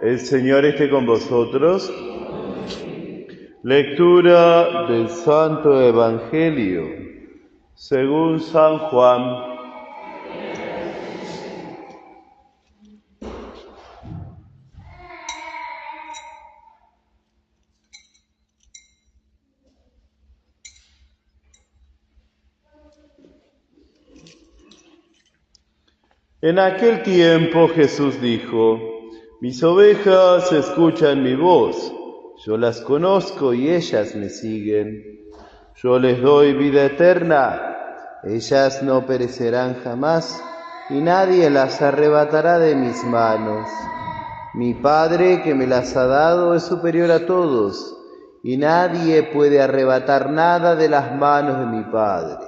El Señor esté con vosotros. Lectura del Santo Evangelio según San Juan. En aquel tiempo Jesús dijo: mis ovejas escuchan mi voz, yo las conozco y ellas me siguen. Yo les doy vida eterna, ellas no perecerán jamás, y nadie las arrebatará de mis manos. Mi Padre que me las ha dado es superior a todos, y nadie puede arrebatar nada de las manos de mi Padre.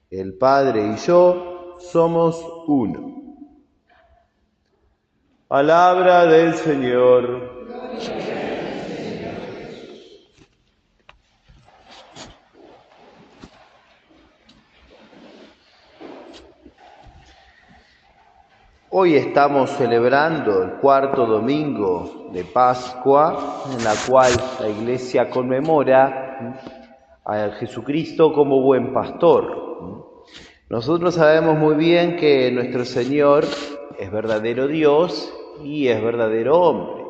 El Padre y yo somos uno. Palabra del Señor. Hoy estamos celebrando el cuarto domingo de Pascua, en la cual la Iglesia conmemora a Jesucristo como buen pastor. Nosotros sabemos muy bien que nuestro Señor es verdadero Dios y es verdadero hombre.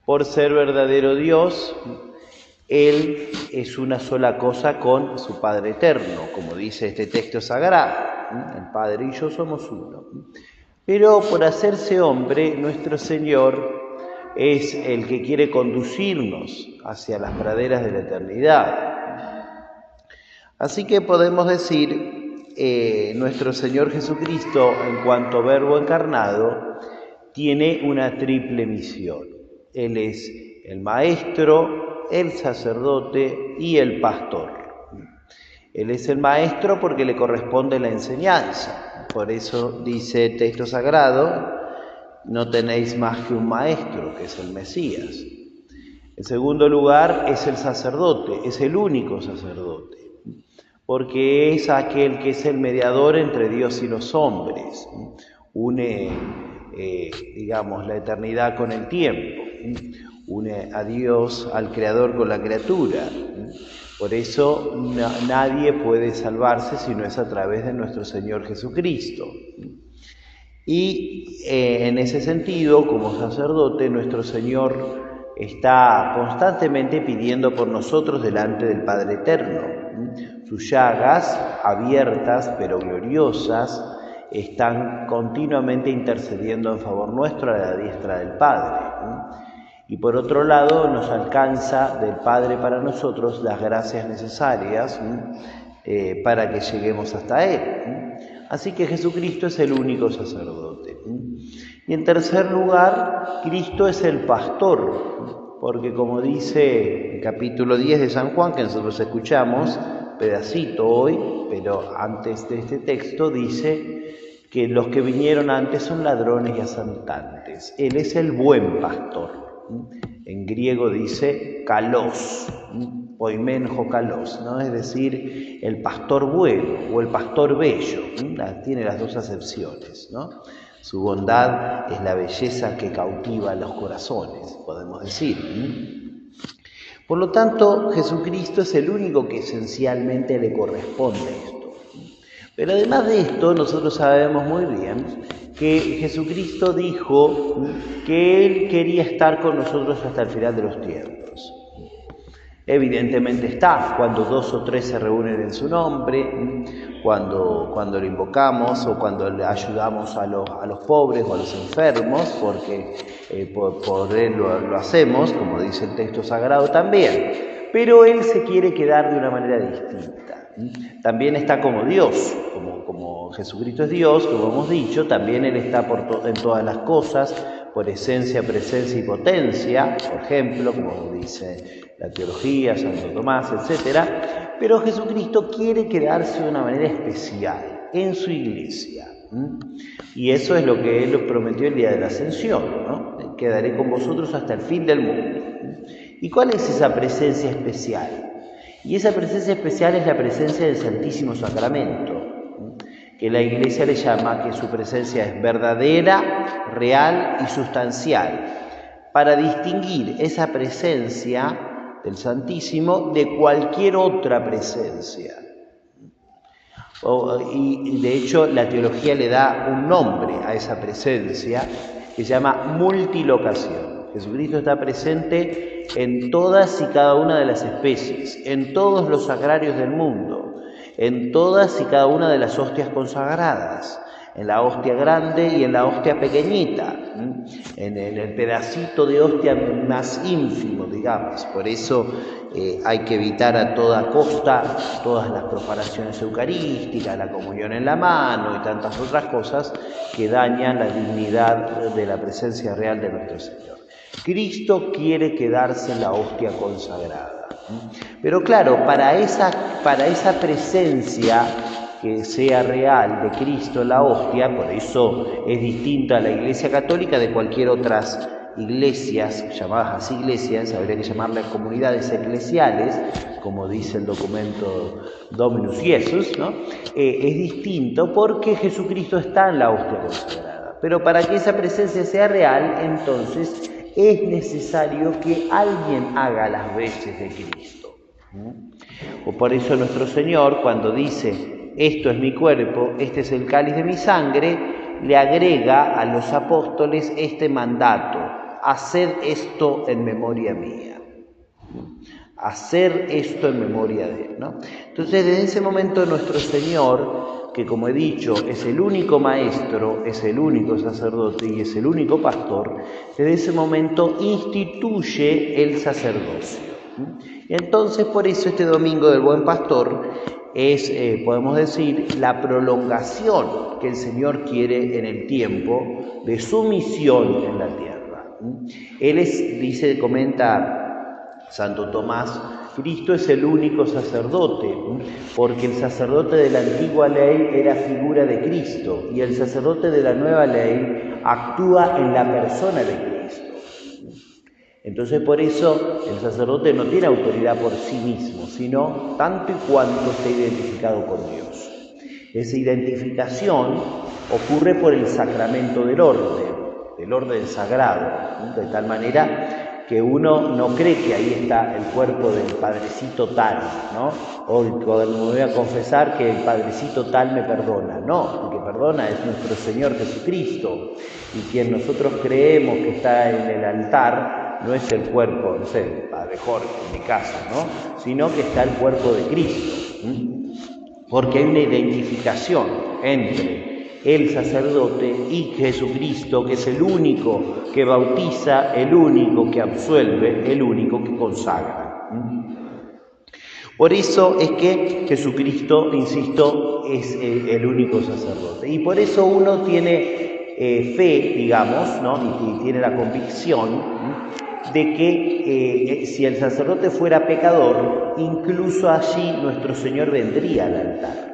Por ser verdadero Dios, Él es una sola cosa con su Padre eterno, como dice este texto sagrado. El Padre y yo somos uno. Pero por hacerse hombre, nuestro Señor es el que quiere conducirnos hacia las praderas de la eternidad. Así que podemos decir, nuestro Señor Jesucristo, en cuanto Verbo encarnado, tiene una triple misión. Él es el Maestro, el Sacerdote y el Pastor. Él es el Maestro porque le corresponde la enseñanza. Por eso dice el texto sagrado: no tenéis más que un Maestro, que es el Mesías. En segundo lugar, es el Sacerdote, es el único Sacerdote, porque es aquel que es el mediador entre Dios y los hombres. Une, la eternidad con el tiempo. Une a Dios, al Creador, con la criatura. Por eso nadie puede salvarse si no es a través de nuestro Señor Jesucristo. Y en ese sentido, como sacerdote, nuestro Señor está constantemente pidiendo por nosotros delante del Padre Eterno. Sus llagas, abiertas pero gloriosas, están continuamente intercediendo en favor nuestro a la diestra del Padre. Y por otro lado, nos alcanza del Padre para nosotros las gracias necesarias para que lleguemos hasta Él. Así que Jesucristo es el único sacerdote. Y en tercer lugar, Cristo es el pastor, porque como dice el capítulo 10 de San Juan, que nosotros escuchamos, pedacito hoy, pero antes de este texto dice que los que vinieron antes son ladrones y asaltantes. Él es el buen pastor. En griego dice kalos, poimenjo kalos, ¿no? Es decir, el pastor bueno o el pastor bello. Tiene las dos acepciones, ¿no? Su bondad es la belleza que cautiva los corazones, podemos decir. Por lo tanto, Jesucristo es el único que esencialmente le corresponde esto. Pero además de esto, nosotros sabemos muy bien que Jesucristo dijo que Él quería estar con nosotros hasta el final de los tiempos. Evidentemente está, cuando 2 o 3 se reúnen en su nombre, cuando lo invocamos o cuando le ayudamos a los pobres o a los enfermos, porque por Él lo hacemos, como dice el texto sagrado también. Pero Él se quiere quedar de una manera distinta. También está como Dios, como Jesucristo es Dios, como hemos dicho, también Él está en todas las cosas, por esencia, presencia y potencia, por ejemplo, como dice la teología, Santo Tomás, etc. Pero Jesucristo quiere quedarse de una manera especial en su iglesia. Y eso es lo que Él prometió el día de la Ascensión, ¿no? Quedaré con vosotros hasta el fin del mundo. ¿Y cuál es esa presencia especial? Y esa presencia especial es la presencia del Santísimo Sacramento, que la Iglesia le llama que su presencia es verdadera, real y sustancial, para distinguir esa presencia del Santísimo de cualquier otra presencia. Y de hecho la teología le da un nombre a esa presencia que se llama multilocación. Jesucristo está presente en todas y cada una de las especies, en todos los sagrarios del mundo, en todas y cada una de las hostias consagradas, en la hostia grande y en la hostia pequeñita, en el pedacito de hostia más ínfimo, digamos. Por eso hay que evitar a toda costa todas las profanaciones eucarísticas, la comunión en la mano y tantas otras cosas que dañan la dignidad de la presencia real de nuestro Señor. Cristo quiere quedarse en la hostia consagrada. Pero claro, para esa presencia que sea real de Cristo en la hostia, por eso es distinta a la Iglesia Católica de cualquier otras iglesias, llamadas así iglesias, habría que llamarlas comunidades eclesiales, como dice el documento Dominus Jesus, ¿no? Es distinto porque Jesucristo está en la hostia consagrada. Pero para que esa presencia sea real, entonces es necesario que alguien haga las veces de Cristo. O por eso nuestro Señor, cuando dice, esto es mi cuerpo, este es el cáliz de mi sangre, le agrega a los apóstoles este mandato: haced esto en memoria mía. Hacer esto en memoria de Él, ¿no? Entonces, desde ese momento nuestro Señor, que como he dicho, es el único maestro, es el único sacerdote y es el único pastor, desde ese momento instituye el sacerdocio. Y entonces, por eso este Domingo del Buen Pastor es, podemos decir, la prolongación que el Señor quiere en el tiempo de su misión en la tierra. Él dice, comenta Santo Tomás, Cristo es el único sacerdote, porque el sacerdote de la antigua ley era figura de Cristo y el sacerdote de la nueva ley actúa en la persona de Cristo. Entonces, por eso el sacerdote no tiene autoridad por sí mismo, sino tanto y cuanto esté identificado con Dios. Esa identificación ocurre por el sacramento del orden sagrado, de tal manera que uno no cree que ahí está el cuerpo del Padrecito tal, ¿no? O cuando me voy a confesar que el Padrecito tal me perdona. No, el que perdona es nuestro Señor Jesucristo, y quien nosotros creemos que está en el altar no es el cuerpo, no sé, el Padre Jorge en mi caso, ¿no? Sino que está el cuerpo de Cristo, porque hay una identificación entre el sacerdote y Jesucristo, que es el único que bautiza, el único que absuelve, el único que consagra. Por eso es que Jesucristo, insisto, es el único sacerdote. Y por eso uno tiene fe, digamos, ¿no? Y tiene la convicción de que si el sacerdote fuera pecador, incluso allí nuestro Señor vendría al altar.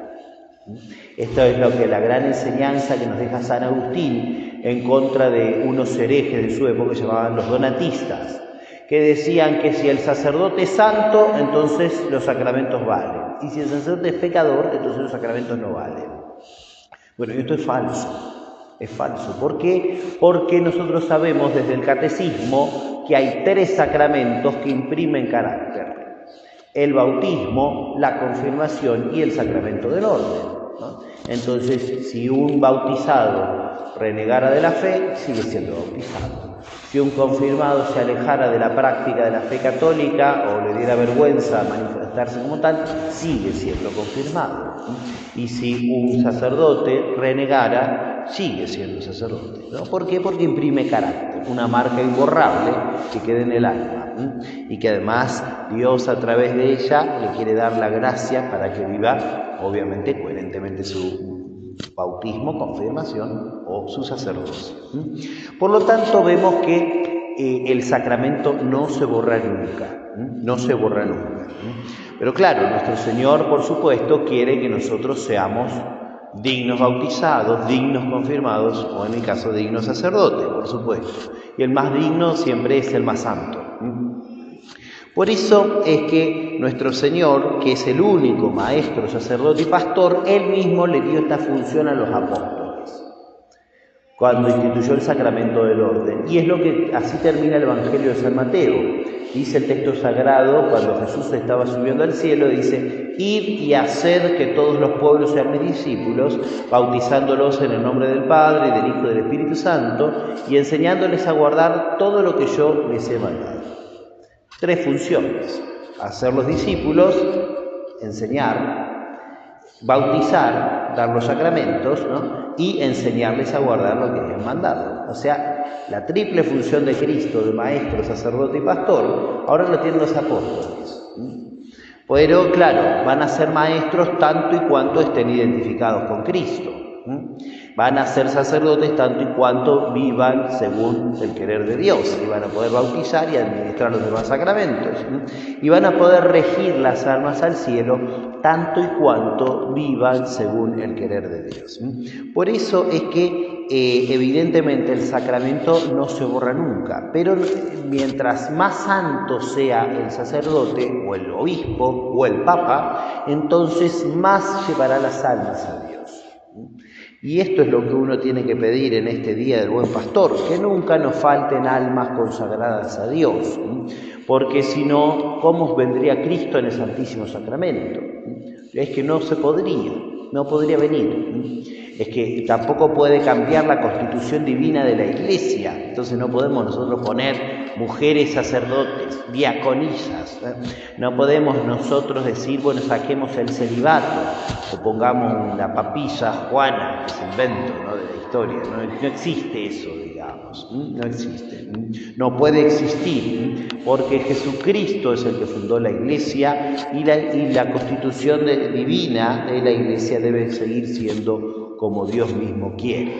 Esto es lo que la gran enseñanza que nos deja San Agustín en contra de unos herejes de su época que se llamaban los donatistas, que decían que si el sacerdote es santo, entonces los sacramentos valen, y si el sacerdote es pecador, entonces los sacramentos no valen. Bueno, esto es falso. Es falso. ¿Por qué? Porque nosotros sabemos desde el catecismo que hay 3 sacramentos que imprimen carácter: el bautismo, la confirmación y el sacramento del orden, ¿no? Entonces, si un bautizado renegara de la fe, sigue siendo bautizado. Si un confirmado se alejara de la práctica de la fe católica o le diera vergüenza manifestarse como tal, sigue siendo confirmado. Y si un sacerdote renegara, sigue siendo sacerdote, ¿no? ¿Por qué? Porque imprime carácter, una marca imborrable que queda en el alma, y que además Dios a través de ella le quiere dar la gracia para que viva, obviamente, coherentemente su bautismo, confirmación o su sacerdocio. Por lo tanto, vemos que el sacramento no se borra nunca, no se borra nunca. Pero claro, nuestro Señor, por supuesto, quiere que nosotros seamos dignos bautizados, dignos confirmados, o en el caso dignos sacerdotes, por supuesto. Y el más digno siempre es el más santo. Por eso es que nuestro Señor, que es el único maestro, sacerdote y pastor, Él mismo le dio esta función a los apóstoles cuando instituyó el sacramento del orden. Y es lo que así termina el Evangelio de San Mateo. Dice el texto sagrado, cuando Jesús estaba subiendo al cielo, dice: id y haced que todos los pueblos sean mis discípulos, bautizándolos en el nombre del Padre, y del Hijo y del Espíritu Santo, y enseñándoles a guardar todo lo que yo les he mandado. 3 funciones: hacer los discípulos, enseñar, bautizar, dar los sacramentos, ¿no? Y enseñarles a guardar lo que les he mandado. O sea, la triple función de Cristo, de maestro, sacerdote y pastor, ahora lo tienen los apóstoles. Pero claro, van a ser maestros tanto y cuanto estén identificados con Cristo. Van a ser sacerdotes tanto y cuanto vivan según el querer de Dios, y van a poder bautizar y administrar los demás sacramentos, y van a poder regir las almas al cielo tanto y cuanto vivan según el querer de Dios. Por eso es que evidentemente el sacramento no se borra nunca, pero mientras más santo sea el sacerdote o el obispo o el papa, entonces más llevará las almas a Dios. Y esto es lo que uno tiene que pedir en este Día del Buen Pastor, que nunca nos falten almas consagradas a Dios, porque si no, ¿cómo vendría Cristo en el Santísimo Sacramento? Es que no se podría, no podría venir. Es que tampoco puede cambiar la constitución divina de la Iglesia, entonces no podemos nosotros poner mujeres sacerdotes, diaconisas, no podemos nosotros decir, bueno, saquemos el celibato o pongamos una papilla Juana, que es invento, ¿no?, de la historia. No existe eso, digamos, no existe, no puede existir, porque Jesucristo es el que fundó la Iglesia y la constitución divina de la Iglesia debe seguir siendo como Dios mismo quiere.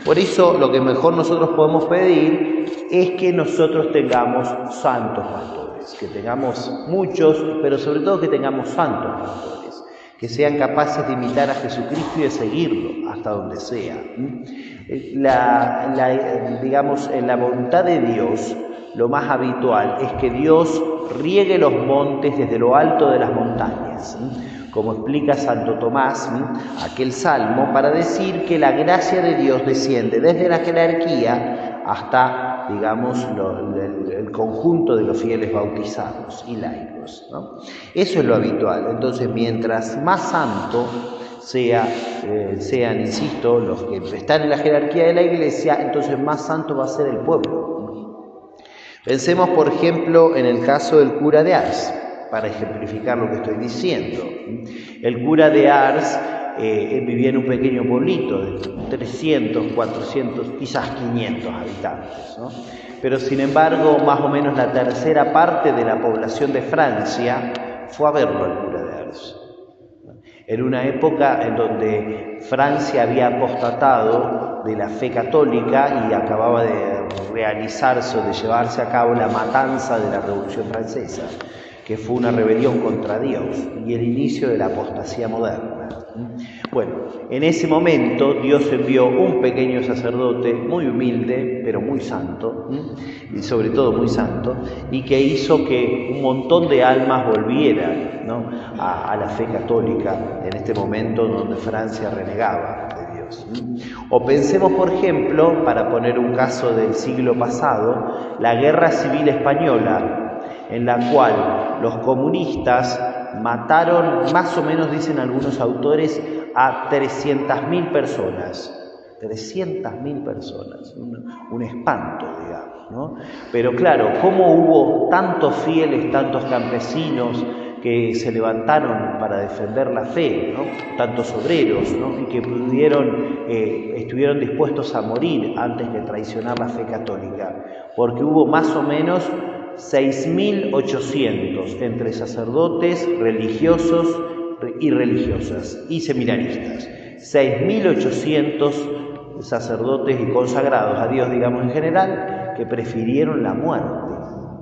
Por eso lo que mejor nosotros podemos pedir es que nosotros tengamos santos pastores, que tengamos muchos, pero sobre todo que tengamos santos pastores, que sean capaces de imitar a Jesucristo y de seguirlo hasta donde sea. Digamos, en la voluntad de Dios, lo más habitual es que Dios riegue los montes desde lo alto de las montañas, como explica Santo Tomás, aquel salmo, para decir que la gracia de Dios desciende desde la jerarquía hasta, digamos, el conjunto de los fieles bautizados y laicos, ¿no? Eso es lo habitual. Entonces, mientras más santo sean, insisto, los que están en la jerarquía de la Iglesia, entonces más santo va a ser el pueblo. Pensemos, por ejemplo, en el caso del cura de Ars, para ejemplificar lo que estoy diciendo. El cura de Ars vivía en un pequeño pueblito de 300, 400, quizás 500 habitantes, ¿no? Pero sin embargo, más o menos la tercera parte de la población de Francia fue a verlo al cura de Ars. En una época en donde Francia había apostatado de la fe católica y acababa de realizarse o de llevarse a cabo la matanza de la Revolución Francesa, que fue una rebelión contra Dios y el inicio de la apostasía moderna. Bueno, en ese momento Dios envió un pequeño sacerdote muy humilde, pero muy santo, y sobre todo muy santo, y que hizo que un montón de almas volvieran, ¿no?, a la fe católica en este momento donde Francia renegaba de Dios. O pensemos, por ejemplo, para poner un caso del siglo pasado, la Guerra Civil Española, en la cual los comunistas mataron, más o menos dicen algunos autores, a 300.000 personas. 300.000 personas, un espanto, digamos, ¿no? Pero claro, ¿cómo hubo tantos fieles, tantos campesinos que se levantaron para defender la fe, ¿no?, tantos obreros, ¿no?, y que estuvieron dispuestos a morir antes que traicionar la fe católica? Porque hubo más o menos 6.800 entre sacerdotes, religiosos y religiosas y seminaristas. 6.800 sacerdotes y consagrados a Dios, digamos en general, que prefirieron la muerte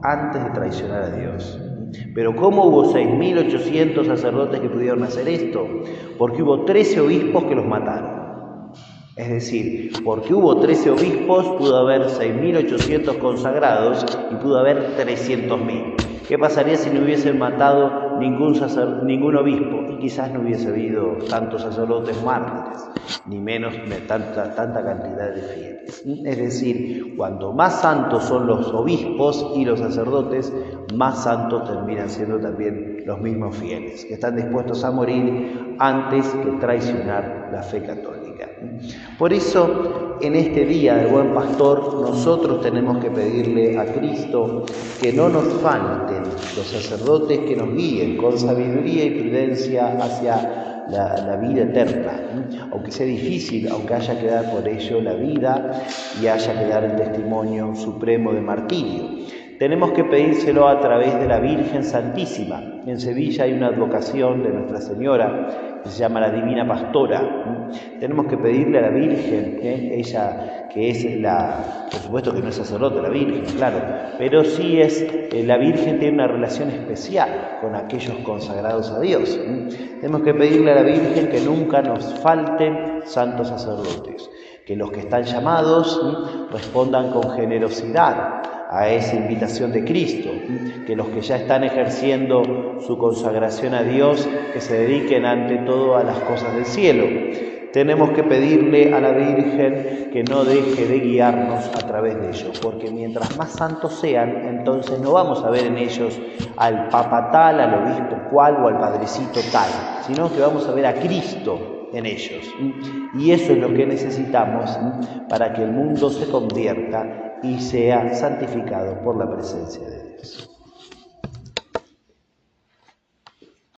antes de traicionar a Dios. Pero ¿cómo hubo 6.800 sacerdotes que pudieron hacer esto? Porque hubo 13 obispos que los mataron. Es decir, porque hubo 13 obispos, pudo haber 6.800 consagrados y pudo haber 300.000. ¿Qué pasaría si no hubiesen matado ningún obispo? Y quizás no hubiese habido tantos sacerdotes mártires, ni menos tanta cantidad de fieles. Es decir, cuanto más santos son los obispos y los sacerdotes, más santos terminan siendo también los mismos fieles, que están dispuestos a morir antes que traicionar la fe católica. Por eso, en este día del Buen Pastor, nosotros tenemos que pedirle a Cristo que no nos falten los sacerdotes que nos guíen con sabiduría y prudencia hacia la vida eterna, aunque sea difícil, aunque haya que dar por ello la vida y haya que dar el testimonio supremo de martirio. Tenemos que pedírselo a través de la Virgen Santísima. En Sevilla hay una advocación de Nuestra Señora que se llama la Divina Pastora. Tenemos que pedirle a la Virgen, ella que es por supuesto que no es sacerdote la Virgen, claro, pero sí la Virgen tiene una relación especial con aquellos consagrados a Dios. Tenemos que pedirle a la Virgen que nunca nos falten santos sacerdotes, que los que están llamados respondan con generosidad a esa invitación de Cristo, que los que ya están ejerciendo su consagración a Dios, que se dediquen ante todo a las cosas del cielo. Tenemos que pedirle a la Virgen que no deje de guiarnos a través de ellos, porque mientras más santos sean, entonces no vamos a ver en ellos al papa tal, al obispo cual o al padrecito tal, sino que vamos a ver a Cristo en ellos. Y eso es lo que necesitamos para que el mundo se convierta y sea santificado por la presencia de Dios.